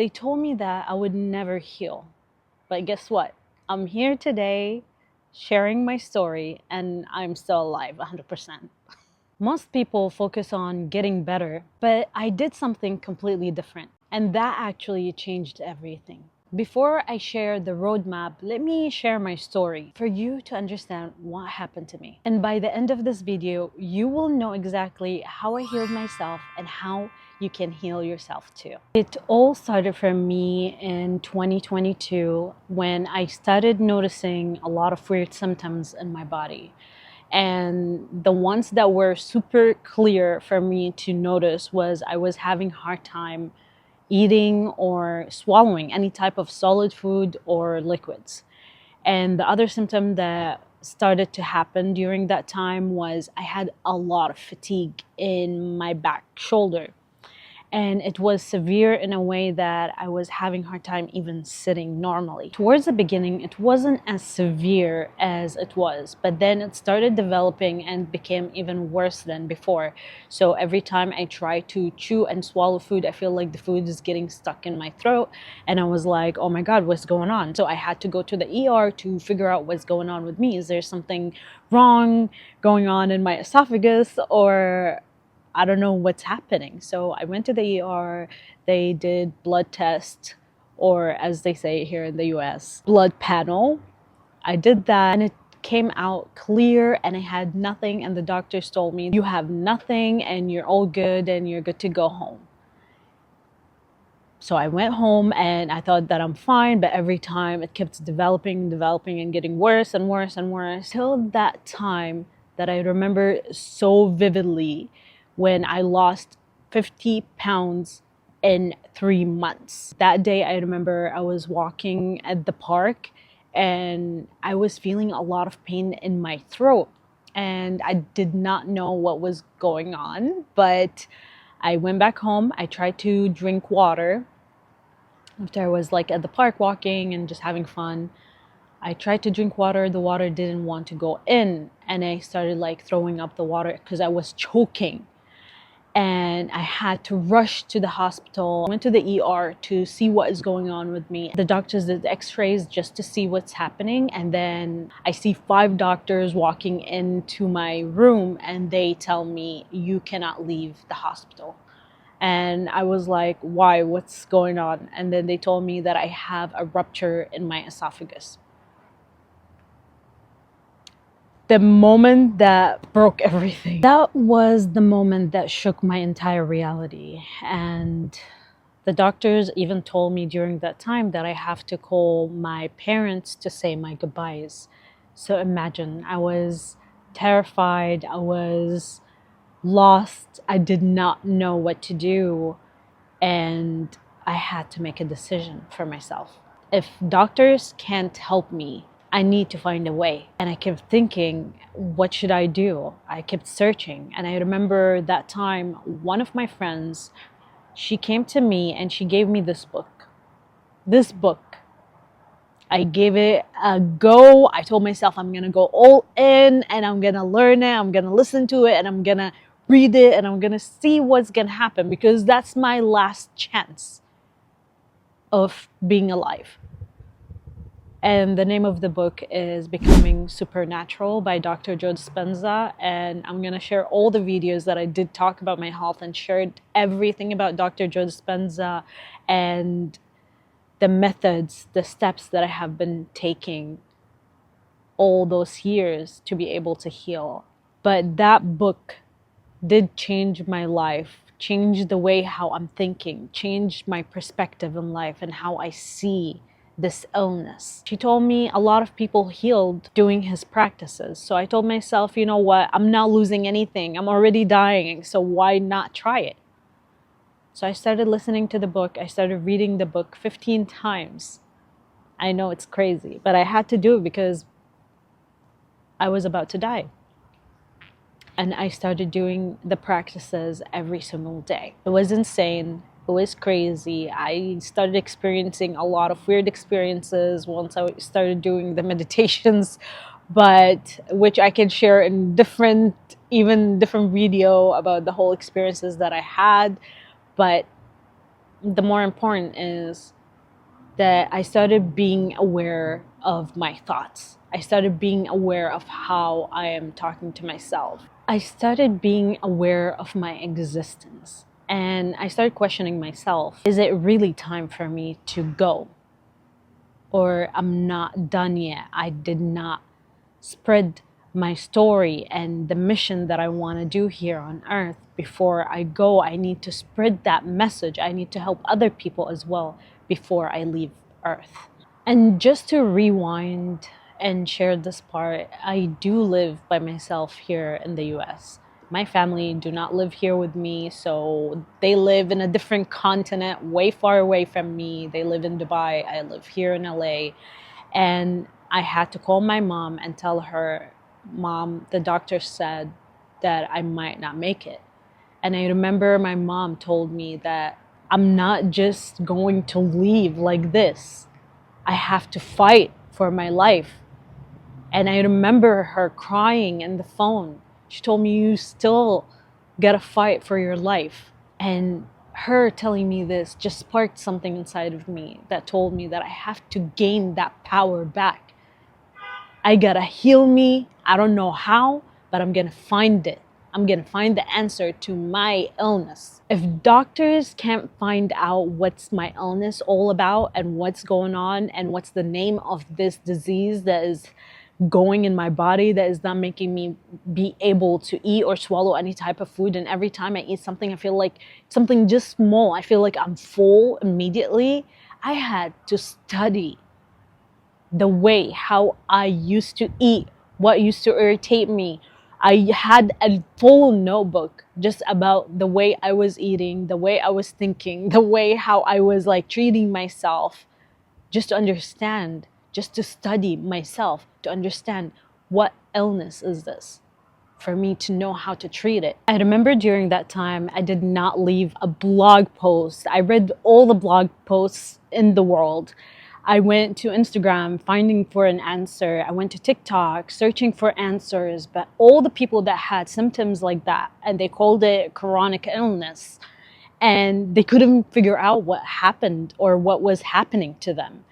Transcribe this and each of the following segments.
They told me that I would never heal. But guess what? I'm here today sharing my story and I'm still alive 100%. Most people focus on getting better, but I did something completely different. And that actually changed everything. Before I share the roadmap, let me share my story for you to understand what happened to me. And by the end of this video, you will know exactly how I healed myself and how you can heal yourself too. It all started for me in 2022 when I started noticing a lot of weird symptoms in my body. And the ones that were super clear for me to notice was I was having a hard time eating or swallowing any type of solid food or liquids. And the other symptom that started to happen during that time was I had a lot of fatigue in my back shoulder. And it was severe in a way that I was having a hard time even sitting normally. Towards the beginning, it wasn't as severe as it was, but then it started developing and became even worse than before. So every time I try to chew and swallow food, I feel like the food is getting stuck in my throat. And I was like, oh my God, what's going on? So I had to go to the ER to figure out what's going on with me. Is there something wrong going on in my esophagus, or I don't know what's happening? So I went to the ER. They did blood test, or as they say here in the US, blood panel. I did that and it came out clear and I had nothing. And the doctors told me, you have nothing and you're all good and you're good to go home. So I went home and I thought that I'm fine, but every time it kept developing and getting worse and worse and worse, till that time that I remember so vividly, when I lost 50 pounds in 3 months. That day, I remember I was walking at the park and I was feeling a lot of pain in my throat. And I did not know what was going on, but I went back home. I tried to drink water after I was like at the park walking and just having fun. I tried to drink water. The water didn't want to go in. And I started like throwing up the water because I was choking. And I had to rush to the hospital. I went to the ER to see what is going on with me. The doctors did x-rays just to see what's happening. And then I see 5 doctors walking into my room and they tell me, you cannot leave the hospital. And I was like, why? What's going on? And then they told me that I have a rupture in my esophagus. The moment that broke everything. That was the moment that shook my entire reality. And the doctors even told me during that time that I have to call my parents to say my goodbyes. So imagine, I was terrified, I was lost, I did not know what to do, and I had to make a decision for myself. If doctors can't help me, I need to find a way. And I kept thinking, what should I do? I kept searching. And I remember that time, one of my friends, she came to me and she gave me this book. This book. I gave it a go. I told myself I'm going to go all in and I'm going to learn it. I'm going to listen to it and I'm going to read it and I'm going to see what's going to happen, because that's my last chance of being alive. And the name of the book is Becoming Supernatural by Dr.Joe Dispenza. And I'm going to share all the videos that I did talk about my health and shared everything about Dr.Joe Dispenza and the methods, the steps that I have been taking all those years to be able to heal. But that book did change my life, change the way how I'm thinking, changed my perspective in life and how I see this illness. She told me a lot of people healed doing his practices. So I told myself, you know what, I'm not losing anything. I'm already dying. So why not try it? So I started listening to the book. I started reading the book 15 times. I know it's crazy, but I had to do it because I was about to die. And I started doing the practices every single day. It was insane. It was crazy. I started experiencing a lot of weird experiences once I started doing the meditations, but which I can share in different video about the whole experiences that I had. But the more important is that I started being aware of my thoughts. I started being aware of how I am talking to myself. I started being aware of my existence. And I started questioning myself, is it really time for me to go? Or I'm not done yet. I did not spread my story and the mission that I want to do here on earth. Before I go, I need to spread that message. I need to help other people as well before I leave earth. And just to rewind and share this part, I do live by myself here in the US. My family do not live here with me, so they live in a different continent, way far away from me. They live in Dubai, I live here in LA. And I had to call my mom and tell her, Mom, the doctor said that I might not make it. And I remember my mom told me that I'm not just going to leave like this. I have to fight for my life. And I remember her crying in the phone. She told me, you still gotta fight for your life. And her telling me this just sparked something inside of me that told me that I have to gain that power back. I gotta heal me. I don't know how, but I'm gonna find it. I'm gonna find the answer to my illness. If doctors can't find out what's my illness all about and what's going on and what's the name of this disease that is going in my body that is not making me be able to eat or swallow any type of food, and every time I eat something I feel like something just small, I feel like I'm full immediately, I had to study the way how I used to eat, what used to irritate me. I had a full notebook just about the way I was eating, the way I was thinking, the way how I was like treating myself, just to understand, just to study myself, to understand what illness is this, for me to know how to treat it. I remember during that time, I did not leave a blog post. I read all the blog posts in the world. I went to Instagram finding for an answer. I went to TikTok searching for answers, but all the people that had symptoms like that, and they called it chronic illness, and they couldn't figure out what happened or what was happening to them.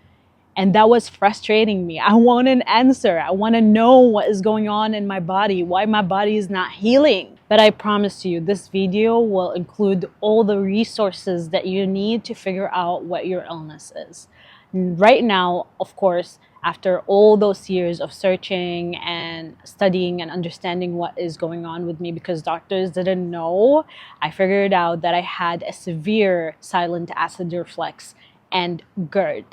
And that was frustrating me. I want an answer. I want to know what is going on in my body, why my body is not healing. But I promise you, this video will include all the resources that you need to figure out what your illness is. Right now, of course, after all those years of searching and studying and understanding what is going on with me, because doctors didn't know, I figured out that I had a severe silent acid reflux and GERD.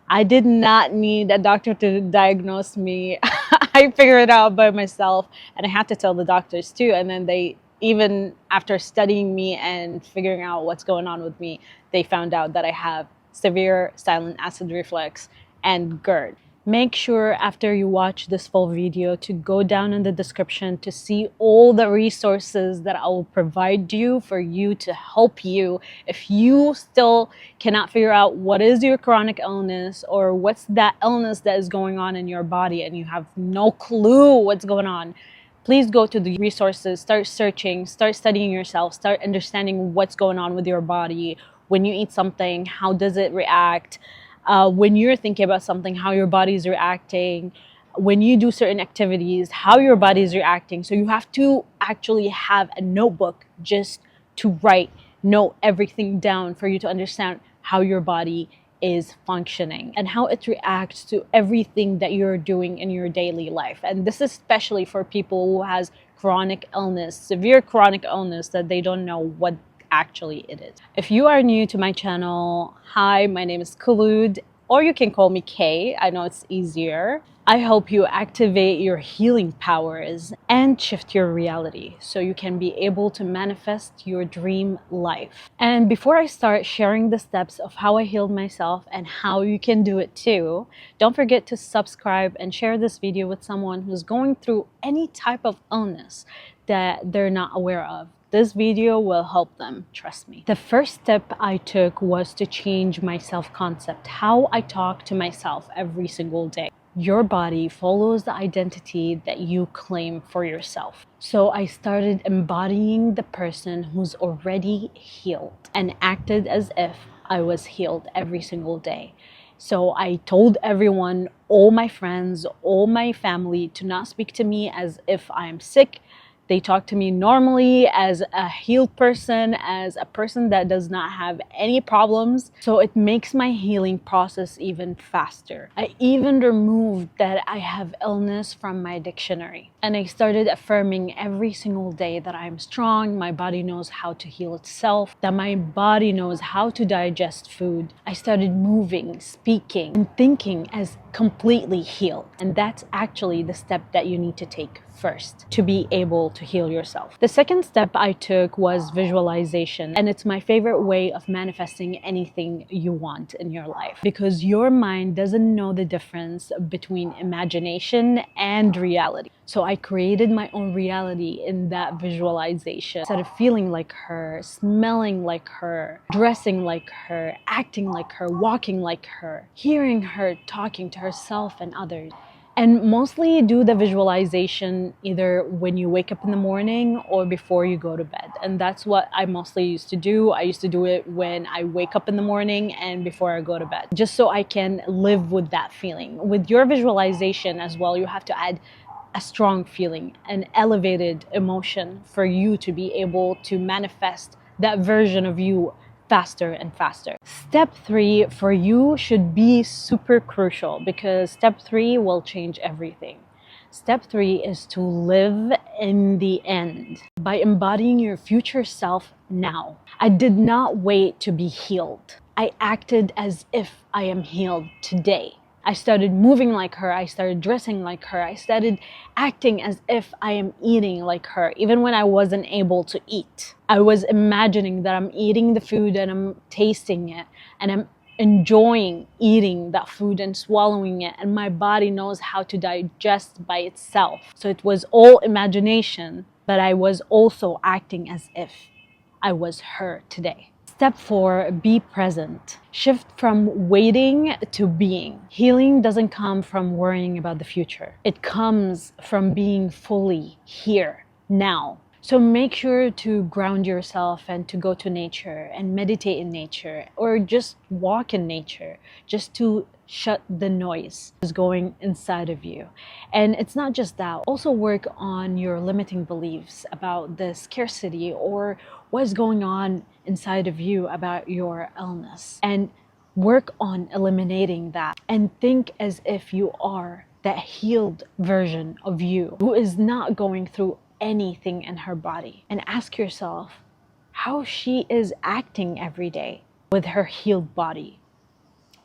I did not need a doctor to diagnose me. I figured it out by myself, and I had to tell the doctors too. And then they, even after studying me and figuring out what's going on with me, they found out that I have severe silent acid reflux and GERD. Make sure after you watch this full video to go down in the description to see all the resources that I will provide you for you to help you if you still cannot figure out what is your chronic illness or what's that illness that is going on in your body and you have no clue what's going on. Please go to the resources, start searching, start studying yourself, start understanding what's going on with your body. When you eat something, how does it react? When you're thinking about something, how your body is reacting. When you do certain activities, how your body is reacting. So you have to actually have a notebook just to note everything down for you to understand how your body is functioning and how it reacts to everything that you're doing in your daily life. And this is especially for people who has chronic illness, severe chronic illness that they don't know what actually it is. If you are new to my channel, hi, my name is Khulud, or you can call me Kay. I know it's easier. I help you activate your healing powers and shift your reality so you can be able to manifest your dream life. And before I start sharing the steps of how I healed myself and how you can do it too, don't forget to subscribe and share this video with someone who's going through any type of illness that they're not aware of. This video will help them, trust me. The first step I took was to change my self-concept, how I talk to myself every single day. Your body follows the identity that you claim for yourself. So I started embodying the person who's already healed and acted as if I was healed every single day. So I told everyone, all my friends, all my family, to not speak to me as if I'm sick. They talk to me normally as a healed person, as a person that does not have any problems. So it makes my healing process even faster. I even removed that I have illness from my dictionary. And I started affirming every single day that I'm strong, my body knows how to heal itself, that my body knows how to digest food. I started moving, speaking, and thinking as completely healed. And that's actually the step that you need to take first to be able to heal yourself. The second step I took was visualization, and it's my favorite way of manifesting anything you want in your life, because your mind doesn't know the difference between imagination and reality. So I created my own reality in that visualization. Instead of feeling like her, smelling like her, dressing like her, acting like her, walking like her, hearing her talking to herself and others. And mostly do the visualization either when you wake up in the morning or before you go to bed. And that's what I mostly used to do. I used to do it when I wake up in the morning and before I go to bed, just so I can live with that feeling. With your visualization as well, you have to add a strong feeling, an elevated emotion for you to be able to manifest that version of you faster and faster. Step 3 for you should be super crucial, because step 3 will change everything. Step 3 is to live in the end by embodying your future self now. I did not wait to be healed. I acted as if I am healed today. I started moving like her, I started dressing like her, I started acting as if I am eating like her, even when I wasn't able to eat. I was imagining that I'm eating the food and I'm tasting it, and I'm enjoying eating that food and swallowing it, and my body knows how to digest by itself. So it was all imagination, but I was also acting as if I was her today. Step 4, be present. Shift from waiting to being. Healing doesn't come from worrying about the future. It comes from being fully here, now. So make sure to ground yourself and to go to nature and meditate in nature, or just walk in nature, just to shut the noise that's going inside of you. And it's not just that. Also work on your limiting beliefs about the scarcity or what's going on inside of you about your illness, and work on eliminating that, and think as if you are that healed version of you who is not going through anything in her body. And ask yourself how she is acting every day with her healed body,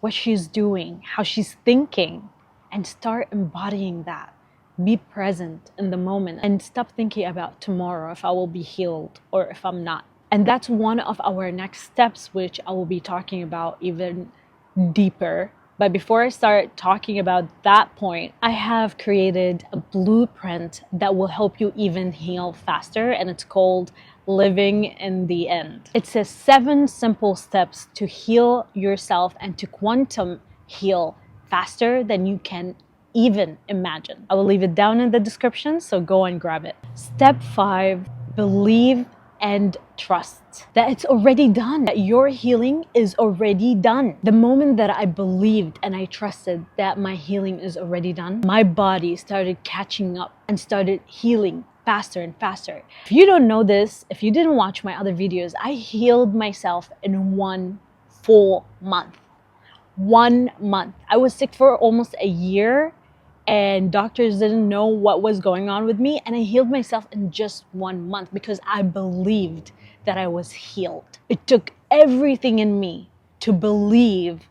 what she's doing, how she's thinking, and start embodying that. Be present in the moment and stop thinking about tomorrow, if I will be healed or if I'm not. And that's one of our next steps, which I will be talking about even deeper. But before I start talking about that point, I have created a blueprint that will help you even heal faster, and it's called Living in the End. It says 7 simple steps to heal yourself and to quantum heal faster than you can even imagine. I will leave it down in the description, so go and grab it. Step 5, believe and trust that it's already done, that your healing is already done. The moment that I believed and I trusted that my healing is already done, my body started catching up and started healing faster and faster. If you don't know this, if you didn't watch my other videos, I healed myself in 1 full month. 1 month. I was sick for almost a year, and doctors didn't know what was going on with me, and I healed myself in just 1 month because I believed that I was healed. It took everything in me to believe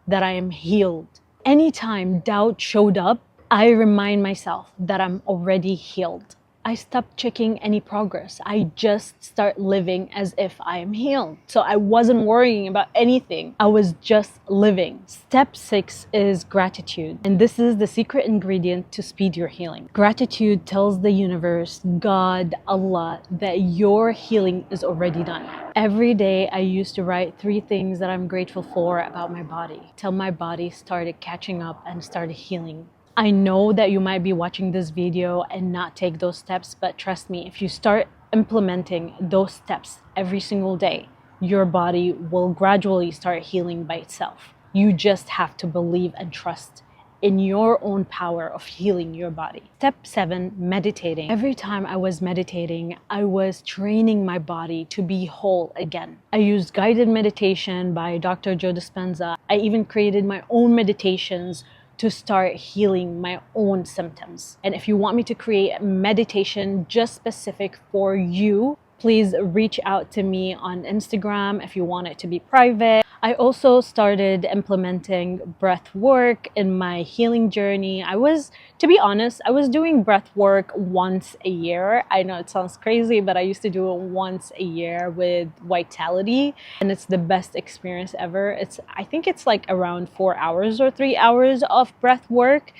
that I am healed. Anytime doubt showed up, I remind myself that I'm already healed. I stopped checking any progress. I just start living as if I am healed. So I wasn't worrying about anything. I was just living. Step 6 is gratitude. And this is the secret ingredient to speed your healing. Gratitude tells the universe, God, Allah, that your healing is already done. Every day I used to write 3 things that I'm grateful for about my body, till my body started catching up and started healing. I know that you might be watching this video and not take those steps, but trust me, if you start implementing those steps every single day, your body will gradually start healing by itself. You just have to believe and trust in your own power of healing your body. Step 7, meditating. Every time I was meditating, I was training my body to be whole again. I used guided meditation by Dr.Joe Dispenza. I even created my own meditations to start healing my own symptoms. And if you want me to create a meditation just specific for you, please reach out to me on Instagram if you want it to be private. I also started implementing breath work in my healing journey. To be honest, I was doing breath work once a year. I know it sounds crazy, but I used to do it once a year with Vitality, and it's the best experience ever. I think it's like around 4 hours or 3 hours of breath work.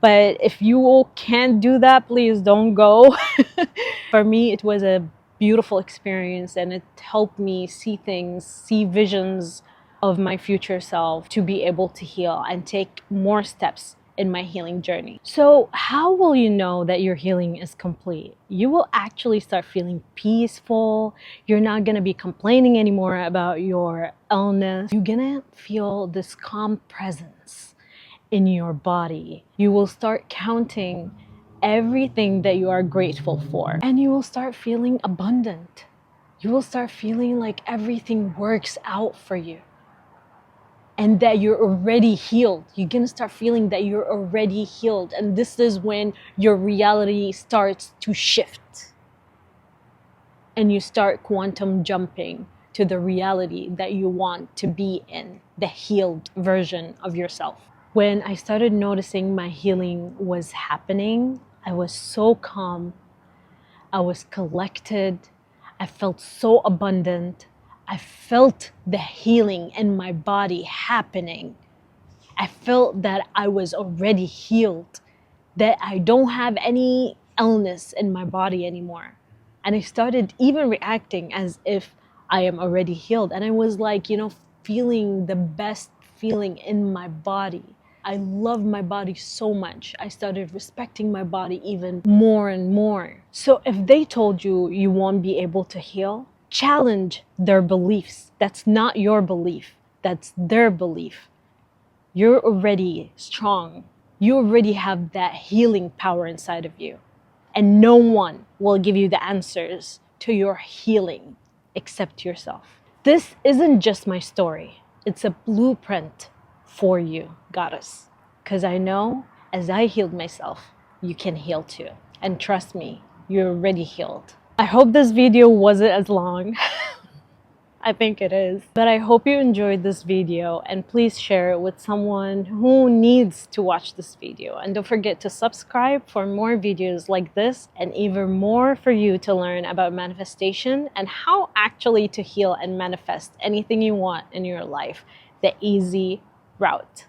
But if you can't do that, please don't go. For me, it was a beautiful experience, and it helped me see things, see visions of my future self to be able to heal and take more steps in my healing journey. So how will you know that your healing is complete? You will actually start feeling peaceful. You're not going to be complaining anymore about your illness. You're going to feel this calm presence in your body. You will start counting everything that you are grateful for, and you will start feeling abundant. You will start feeling like everything works out for you and that you're already healed. You're gonna start feeling that you're already healed, and this is when your reality starts to shift and you start quantum jumping to the reality that you want to be in, the healed version of yourself. When I started noticing my healing was happening, I was so calm, I was collected, I felt so abundant, I felt the healing in my body happening. I felt that I was already healed, that I don't have any illness in my body anymore. And I started even reacting as if I am already healed. And I was like, feeling the best feeling in my body. I love my body so much. I started respecting my body even more and more. So if they told you you won't be able to heal, challenge their beliefs. That's not your belief. That's their belief. You're already strong. You already have that healing power inside of you. And no one will give you the answers to your healing except yourself. This isn't just my story. It's a blueprint for you, goddess. Because I know as I healed myself, you can heal too. And trust me, you're already healed. I hope this video wasn't as long. I think it is. But I hope you enjoyed this video, and please share it with someone who needs to watch this video. And don't forget to subscribe for more videos like this, and even more for you to learn about manifestation and how actually to heal and manifest anything you want in your life, the easy route.